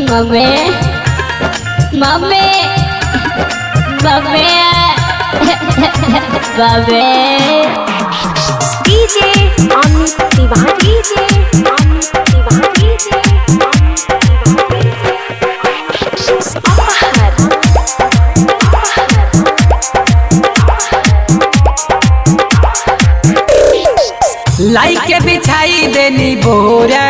Mummy mummy mummy mummy DJ Amit Tiwari DJ Amit Tiwari DJ लाई के बिछाई देनी बोरा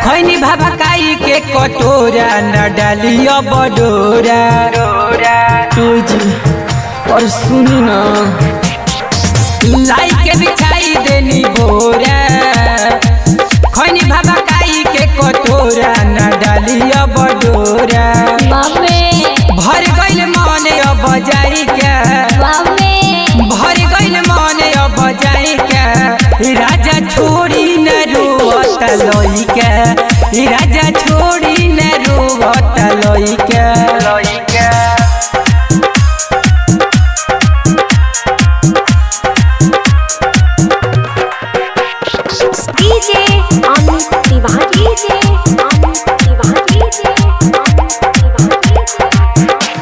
खैनी भभकाई के कटोरा न डालियो बडोरा और सुनी ना लाई के बिछाई देनी बोरा खैनी भभकाई के कटोरा न डालियो बडोरा मम्मी भर गइल मन अब जाई के मम्मी भर गइल मन अब जाई के राजा छोड़ी न रोवत लइका राजा छोड़ी न रोवत लइका DJ Amit Tiwari DJ Amit Tiwari DJ Amit Tiwari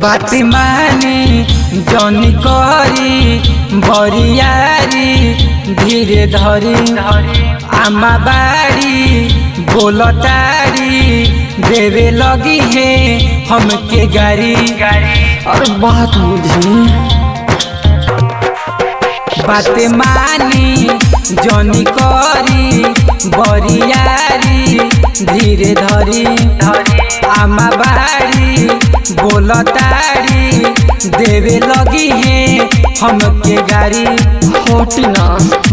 बात मानी जनी करी बरियारी धीरे धरी आमा बाड़ी बोलतारी देवे लगी है हमके गारी और बात बुझी बात मानी जनी करी बरियारी धीरे धरी आमा बाड़ी बोलतारी देवे लगी है हमके गारी होटी ना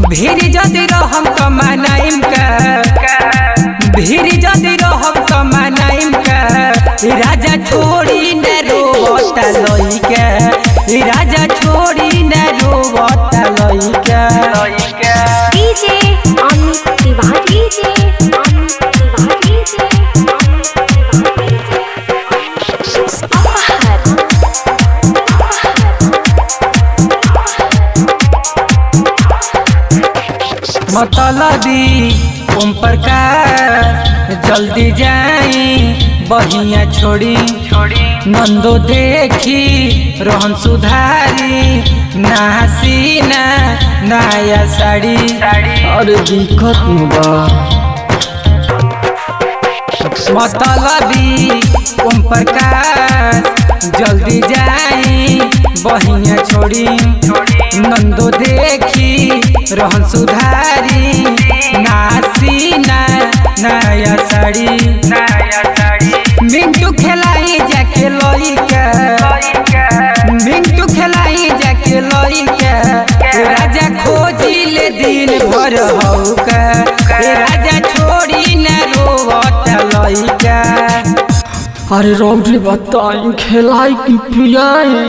भीड़ जदि रहम तो मनाइम का भीड़ जदि रहम तो मनाइम का राजा छोड़ी न रोवत लइका राजा छोड़ी न रोवत लइका DJ Amit Tiwari DJ Amit Tiwari DJ Amit मतलबी ओम प्रकाश जल्दी जाई बहिया छोड़ी नंदो देखी रोहन सुधारी नासीना नया साड़ी और दिक्कत में बा मतलबी ओम प्रकाश जल्दी जाई बहिया छोड़ी नंदो देखी रोहन सुधारी नासीना नया साड़ी मिंटू खेलाई जाके लइका मिंटू खेलाई जाके लइका राजा खोजी ले दिन भर हौका राजा छोड़ी न रोवत लइका अरे रौद्री बताई खिलाई की पियाई।